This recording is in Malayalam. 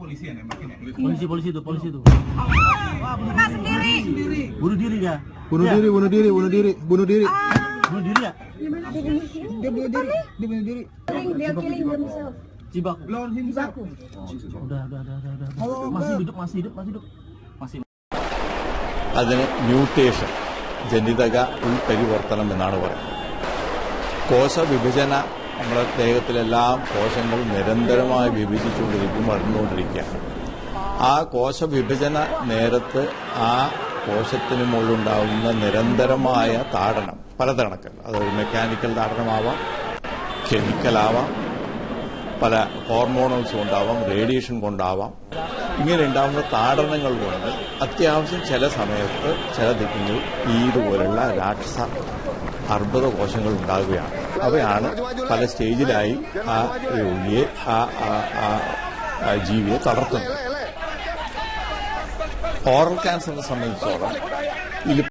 polisi yang nembakin ya? Polisi itu. Kena sendiri. Bunuh diri ya? Bunuh diri ya? Bunuh diri ya? Dia bunuh diri. Dia killing himself. Cibaku. Blown himself. Udah. Masih hidup. അതിന് മ്യൂട്ടേഷൻ, ജനിതക ഉൾപരിവർത്തനം എന്നാണ് പറയുന്നത്. കോശവിഭജന നമ്മുടെ ദേഹത്തിലെല്ലാം കോശങ്ങൾ നിരന്തരമായി വിഭജിച്ചുകൊണ്ടിരിക്കും, വളർന്നുകൊണ്ടിരിക്കുകയാണ്. ആ കോശവിഭജന നേരത്ത് ആ കോശത്തിന് മുകളിലുണ്ടാകുന്ന നിരന്തരമായ താടനം പലതരത്തിൽ, അതൊരു മെക്കാനിക്കൽ താടനമാവാം, കെമിക്കലാവാം, പല ഹോർമോണൽസ് കൊണ്ടാവാം, റേഡിയേഷൻ കൊണ്ടാവാം. ഇങ്ങനെ ഉണ്ടാകുന്ന താടനങ്ങൾ കൊണ്ട് അത്യാവശ്യം ചില സമയത്ത് ചില ദിക്കുകളിൽ ഇതുപോലുള്ള രാക്ഷസ അർബുദ കോശങ്ങൾ ഉണ്ടാകുകയാണ്. അവയാണ് പല സ്റ്റേജിലായി ആ രോഗിയെ ആ ജീവിയെ തളർത്തുന്നത്. ഓറൽ ക്യാൻസറിനെ സംബന്ധിച്ചോളം